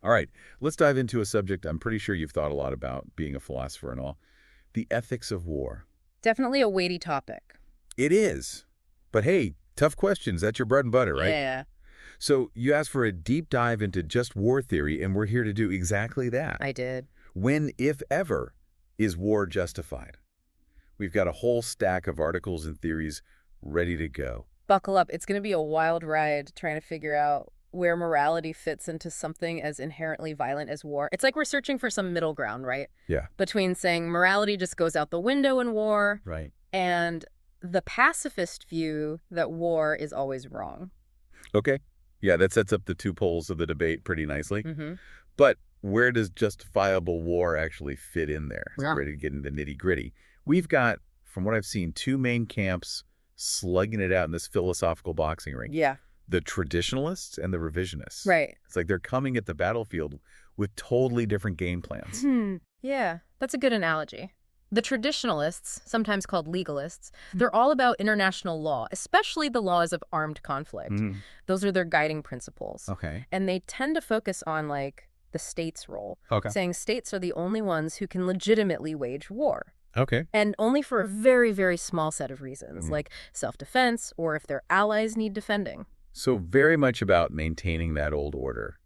All right, let's dive into a subject I'm pretty sure you've thought a lot about, being a philosopher and all. The ethics of war. Definitely a weighty topic. It is. But hey, tough questions. That's your bread and butter, right? Yeah, So you asked for a deep dive into just war theory, and we're here to do exactly that. I did. When, if ever, is war justified? We've got a whole stack of articles and theories ready to go. Buckle up. It's going to be a wild ride trying to figure out where morality fits into something as inherently violent as war. It's like we're searching for some middle ground, right? Yeah. Between saying morality just goes out the window in war Right. and the pacifist view that war is always wrong. Okay. Yeah, that sets up the two poles of the debate pretty nicely. Mm-hmm. But where does justifiable war actually fit in there? Yeah. Ready to get into nitty-gritty. We've got, from what I've seen, two main camps slugging it out in this philosophical boxing ring. Yeah. The traditionalists and the revisionists. Right. It's like they're coming at the battlefield with totally different game plans. Yeah, that's a good analogy. The traditionalists, sometimes called legalists, they're all about international law, especially the laws of armed conflict. Those are their guiding principles. Okay. And they tend to focus on, like, the state's role, Okay. saying states are the only ones who can legitimately wage war. Okay. And only for a very, very small set of reasons, like self-defense or if their allies need defending. So very much about maintaining that old order.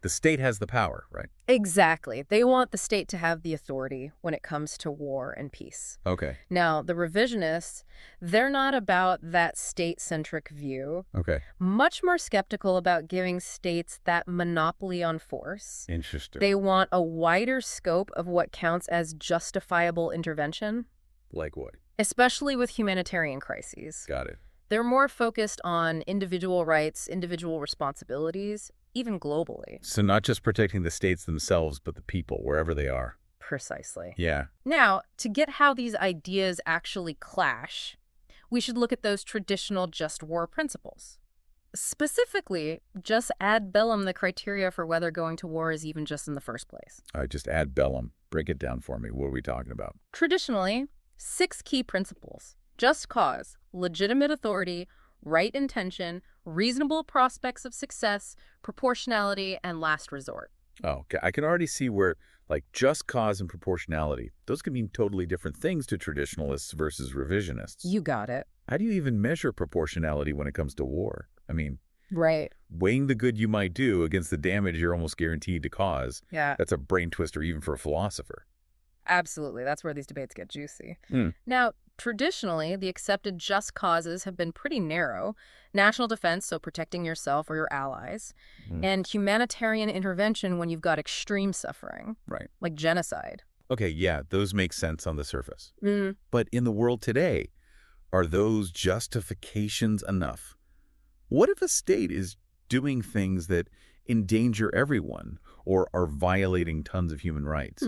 The state has the power, right? Exactly. They want the state to have the authority when it comes to war and peace. Okay. Now, the revisionists, they're not about that state-centric view. Okay. Much more skeptical about giving states that monopoly on force. Interesting. They want a wider scope of what counts as justifiable intervention, Like what? especially with humanitarian crises. Got it. They're more focused on individual rights, individual responsibilities, even globally. So not just protecting the states themselves, but the people, wherever they are. Precisely. Yeah. Now, to get how these ideas actually clash, we should look at those traditional just war principles. Specifically, just ad bellum the criteria for whether going to war is even just in the first place. All right, just add bellum. Break it down for me. What are we talking about? Traditionally, 6 key principles: just cause, legitimate authority, right intention, reasonable prospects of success, proportionality, and last resort. Oh, okay. I can already see where, like, just cause and proportionality, those can mean totally different things to traditionalists versus revisionists. You got it. How do you even measure proportionality when it comes to war? I mean, Right. weighing the good you might do against the damage you're almost guaranteed to cause, Yeah, that's a brain twister even for a philosopher. absolutely. That's where these debates get juicy. Mm. Now, traditionally, the accepted just causes have been pretty narrow: national defense, so protecting yourself or your allies, and humanitarian intervention when you've got extreme suffering, Right. like genocide. Okay, yeah, those make sense on the surface. Mm. But in the world today, are those justifications enough? What if a state is doing things that endanger everyone or are violating tons of human rights,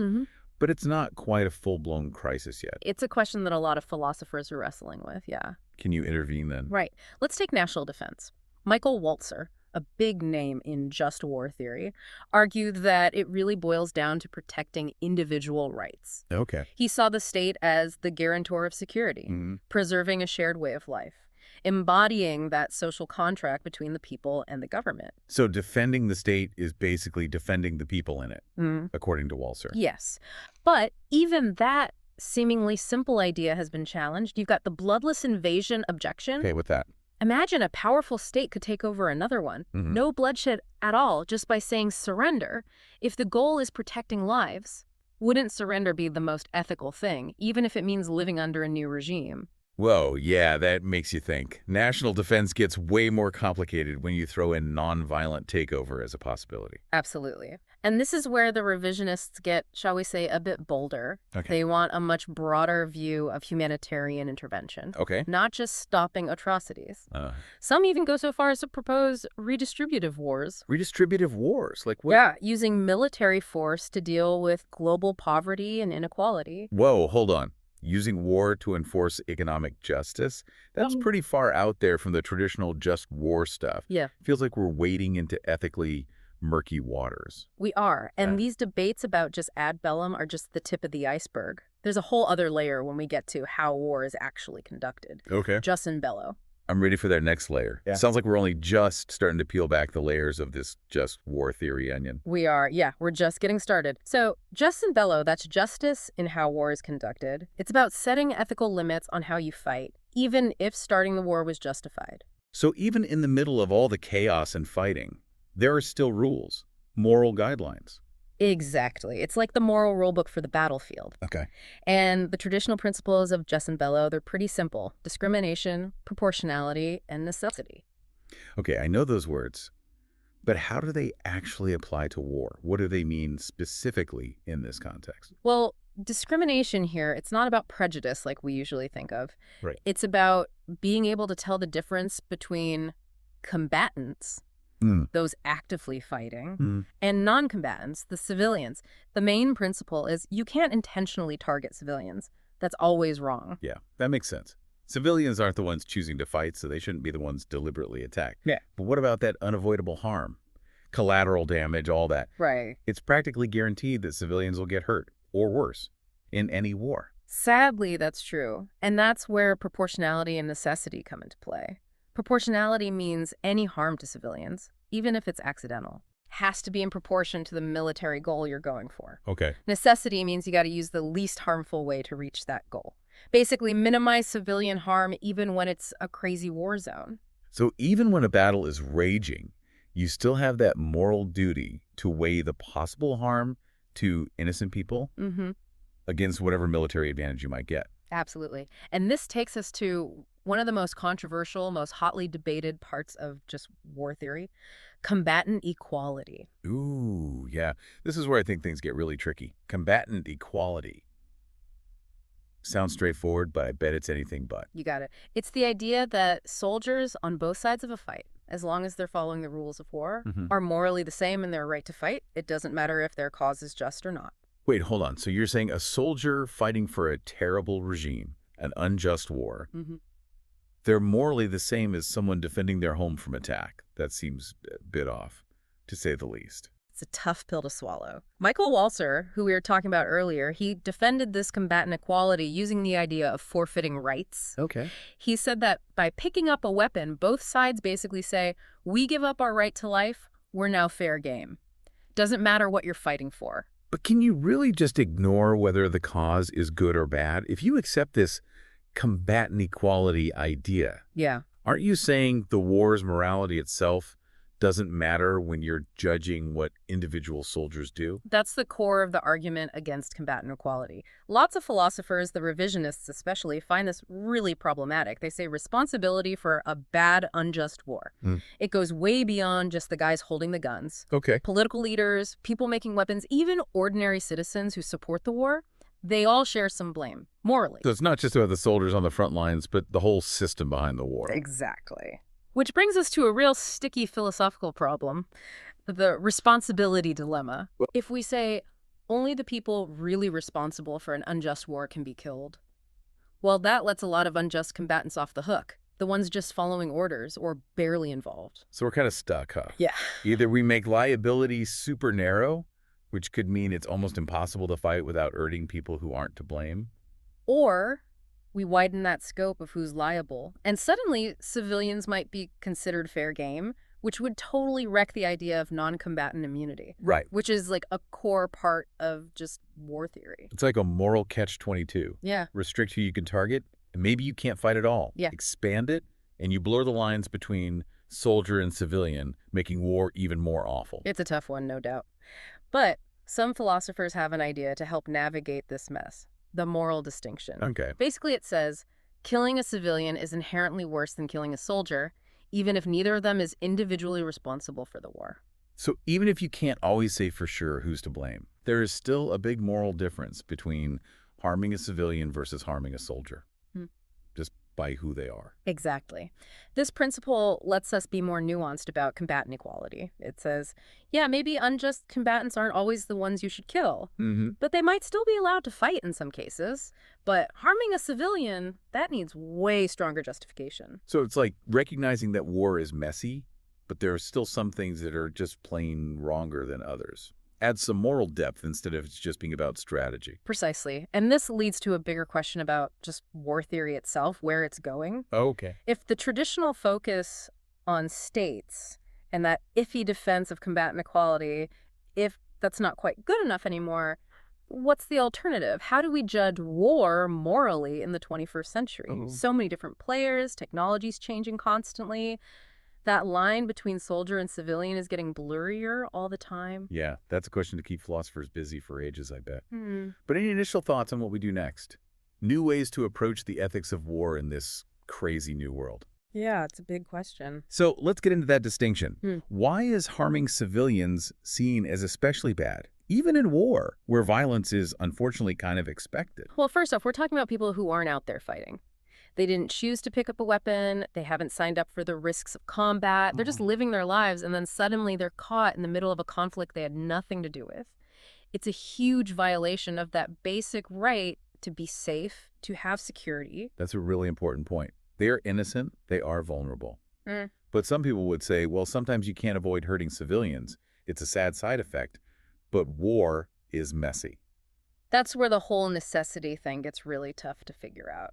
but it's not quite a full-blown crisis yet? It's a question that a lot of philosophers are wrestling with, yeah. Can you intervene then? Right. Let's take national defense. Michael Walzer, a big name in just war theory, argued that it really boils down to protecting individual rights. Okay. He saw the state as the guarantor of security, preserving a shared way of life, embodying that social contract between the people and the government. So defending the state is basically defending the people in it, according to Walzer. Yes. But even that seemingly simple idea has been challenged. You've got the bloodless invasion objection. Okay, with that. Imagine a powerful state could take over another one. No bloodshed at all, just by saying surrender. If the goal is protecting lives, wouldn't surrender be the most ethical thing, even if it means living under a new regime? Whoa, yeah, that makes you think. National defense gets way more complicated when you throw in nonviolent takeover as a possibility. Absolutely. And this is where the revisionists get, shall we say, a bit bolder. Okay. They want a much broader view of humanitarian intervention, Okay. not just stopping atrocities. Some even go so far as to propose redistributive wars. Redistributive wars, like what? Yeah, using military force to deal with global poverty and inequality. Whoa, hold on. Using war to enforce economic justice? That's pretty far out there from the traditional just war stuff. Yeah. Feels like we're wading into ethically murky waters. We are. And Yeah. these debates about just ad bellum are just the tip of the iceberg. There's a whole other layer when we get to how war is actually conducted. Okay. Jus in bello. I'm ready for that next layer. Yeah. Sounds like we're only just starting to peel back the layers of this just war theory onion. We are, yeah, we're just getting started. So, jus in bello, that's justice in how war is conducted. It's about setting ethical limits on how you fight, even if starting the war was justified. So even in the middle of all the chaos and fighting, there are still rules, moral guidelines. Exactly. It's like the moral rulebook for the battlefield. Okay. And the traditional principles of jus in bello, they're pretty simple. Discrimination, proportionality, and necessity. Okay, I know those words, but how do they actually apply to war? What do they mean specifically in this context? Well, discrimination here, it's not about prejudice like we usually think of. Right. It's about being able to tell the difference between combatants, Mm. those actively fighting, Mm. and non-combatants, the civilians. The main principle is you can't intentionally target civilians. That's always wrong. Yeah, that makes sense. Civilians aren't the ones choosing to fight, so they shouldn't be the ones deliberately attacked. Yeah. But what about that unavoidable harm? Collateral damage, all that. Right. It's practically guaranteed that civilians will get hurt, or worse, in any war. Sadly, that's true. And that's where proportionality and necessity come into play. Proportionality means any harm to civilians, even if it's accidental, has to be in proportion to the military goal you're going for. Okay. Necessity means you got to use the least harmful way to reach that goal. Basically, minimize civilian harm even when it's a crazy war zone. So even when a battle is raging, you still have that moral duty to weigh the possible harm to innocent people Mm-hmm. against whatever military advantage you might get. Absolutely. And this takes us to one of the most controversial, most hotly debated parts of just war theory, combatant equality. Ooh, yeah. This is where I think things get really tricky. Combatant equality. Sounds straightforward, but I bet it's anything but. You got it. It's the idea that soldiers on both sides of a fight, as long as they're following the rules of war, Mhm. are morally the same in their right to fight. It doesn't matter if their cause is just or not. Wait, hold on. So you're saying a soldier fighting for a terrible regime, an unjust war, Mm-hmm. they're morally the same as someone defending their home from attack. That seems a bit off, to say the least. It's a tough pill to swallow. Michael Walzer, who we were talking about earlier, he defended this combatant equality using the idea of forfeiting rights. Okay. He said that by picking up a weapon, both sides basically say, we give up our right to life, we're now fair game. Doesn't matter what you're fighting for. But can you really just ignore whether the cause is good or bad? If you accept this combatant equality idea, Yeah. aren't you saying the war's morality itself doesn't matter when you're judging what individual soldiers do? That's the core of the argument against combatant equality. Lots of philosophers, the revisionists especially, find this really problematic. They say responsibility for a bad, unjust war. Hmm. It goes way beyond just the guys holding the guns. Okay. Political leaders, people making weapons, even ordinary citizens who support the war, they all share some blame, morally. So it's not just about the soldiers on the front lines, but the whole system behind the war. Exactly. Which brings us to a real sticky philosophical problem, the responsibility dilemma. If we say only the people really responsible for an unjust war can be killed, well, that lets a lot of unjust combatants off the hook, the ones just following orders or barely involved. So we're kind of stuck, huh? Yeah. Either we make liability super narrow, which could mean it's almost impossible to fight without hurting people who aren't to blame. Or we widen that scope of who's liable, and suddenly civilians might be considered fair game, which would totally wreck the idea of non-combatant immunity, Right. which is like a core part of just war theory. It's like a moral catch-22. Yeah. Restrict who you can target, and maybe you can't fight at all. Yeah. Expand it, and you blur the lines between soldier and civilian, making war even more awful. It's a tough one, no doubt. But some philosophers have an idea to help navigate this mess, the moral distinction. Okay. Basically, it says, killing a civilian is inherently worse than killing a soldier, even if neither of them is individually responsible for the war. So even if you can't always say for sure who's to blame, there is still a big moral difference between harming a civilian versus harming a soldier, just by who they are. Exactly. This principle lets us be more nuanced about combatant equality. It says, yeah, maybe unjust combatants aren't always the ones you should kill, but they might still be allowed to fight in some cases. But harming a civilian, that needs way stronger justification. So it's like recognizing that war is messy, but there are still some things that are just plain wronger than others. Add some moral depth instead of it's just being about strategy. Precisely. And this leads to a bigger question about just war theory itself, where it's going. Okay. If the traditional focus on states and that iffy defense of combatant equality, if that's not quite good enough anymore, what's the alternative? How do we judge war morally in the 21st century? Oh. So many different players, technology's changing constantly. That line between soldier and civilian is getting blurrier all the time. Yeah, that's a question to keep philosophers busy for ages, I bet. Hmm. But any initial thoughts on what we do next? New ways to approach the ethics of war in this crazy new world. Yeah, it's a big question. So let's get into that distinction. Hmm. Why is harming civilians seen as especially bad, even in war, where violence is unfortunately kind of expected? Well, first off, we're talking about people who aren't out there fighting. They didn't choose to pick up a weapon. They haven't signed up for the risks of combat. They're just living their lives, and then suddenly they're caught in the middle of a conflict they had nothing to do with. It's a huge violation of that basic right to be safe, to have security. That's a really important point. They are innocent. They are vulnerable. Mm. But some people would say, well, sometimes you can't avoid hurting civilians. It's a sad side effect. But war is messy. That's where the whole necessity thing gets really tough to figure out.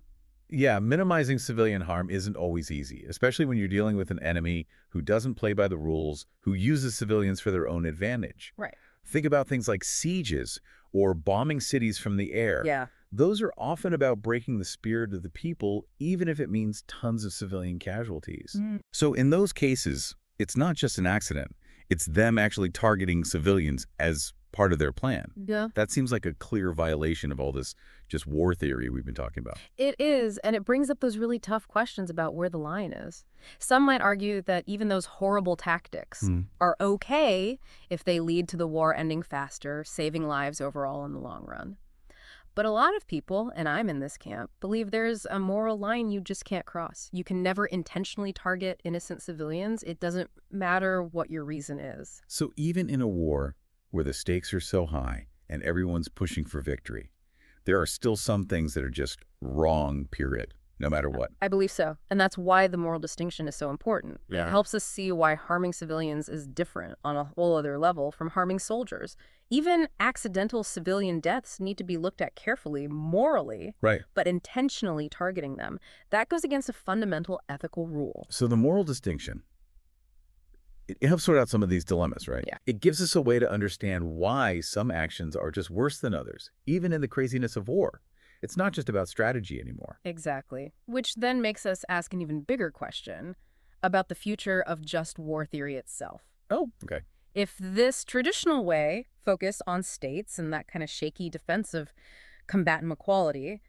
Yeah, minimizing civilian harm isn't always easy, especially when you're dealing with an enemy who doesn't play by the rules, who uses civilians for their own advantage. Right. Think about things like sieges or bombing cities from the air. Yeah. Those are often about breaking the spirit of the people, even if it means tons of civilian casualties. So in those cases, it's not just an accident. It's them actually targeting civilians as part of their plan. Yeah. That seems like a clear violation of all this just war theory we've been talking about. It is, and it brings up those really tough questions about where the line is. Some might argue that even those horrible tactics are okay if they lead to the war ending faster, saving lives overall in the long run. But a lot of people, and I'm in this camp, believe there's a moral line you just can't cross. You can never intentionally target innocent civilians. It doesn't matter what your reason is. So even in a war where the stakes are so high and everyone's pushing for victory, there are still some things that are just wrong, period, no matter what. I believe so. And that's why the moral distinction is so important. Yeah. It helps us see why harming civilians is different on a whole other level from harming soldiers. Even accidental civilian deaths need to be looked at carefully, morally, Right. but intentionally targeting them. That goes against a fundamental ethical rule. So the moral distinction, it helps sort out some of these dilemmas, right? Yeah. It gives us a way to understand why some actions are just worse than others, even in the craziness of war. It's not just about strategy anymore. Exactly. Which then makes us ask an even bigger question about the future of just war theory itself. Oh, okay. If this traditional way, focus on states and that kind of shaky defense of combatant equality,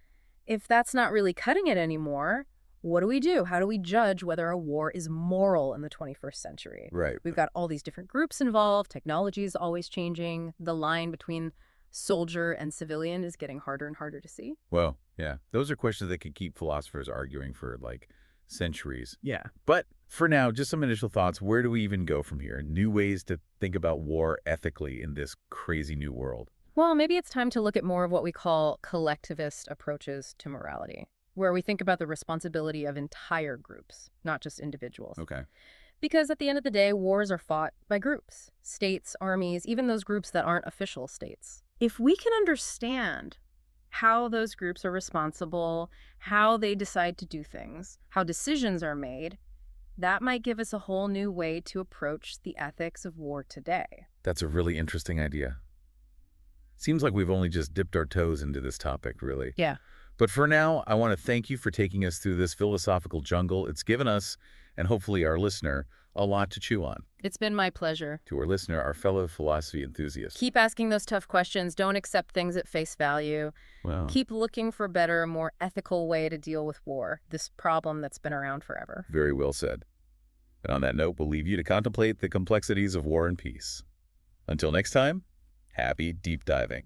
if that's not really cutting it anymore, what do we do? How do we judge whether a war is moral in the 21st century? Right. We've got all these different groups involved. Technology is always changing. The line between soldier and civilian is getting harder and harder to see. Well, yeah. Those are questions that could keep philosophers arguing for, like, centuries. Yeah. But for now, just some initial thoughts. Where do we even go from here? New ways to think about war ethically in this crazy new world. Well, maybe it's time to look at more of what we call collectivist approaches to morality, where we think about the responsibility of entire groups, not just individuals. Okay. Because at the end of the day, wars are fought by groups, states, armies, even those groups that aren't official states. If we can understand how those groups are responsible, how they decide to do things, how decisions are made, that might give us a whole new way to approach the ethics of war today. That's a really interesting idea. Seems like we've only just dipped our toes into this topic, really. Yeah. But for now, I want to thank you for taking us through this philosophical jungle. It's given us, and hopefully our listener, a lot to chew on. It's been my pleasure. To our listener, our fellow philosophy enthusiast. Keep asking those tough questions. Don't accept things at face value. Wow. Keep looking for a better, more ethical way to deal with war, this problem that's been around forever. Very well said. And on that note, we'll leave you to contemplate the complexities of war and peace. Until next time, happy deep diving.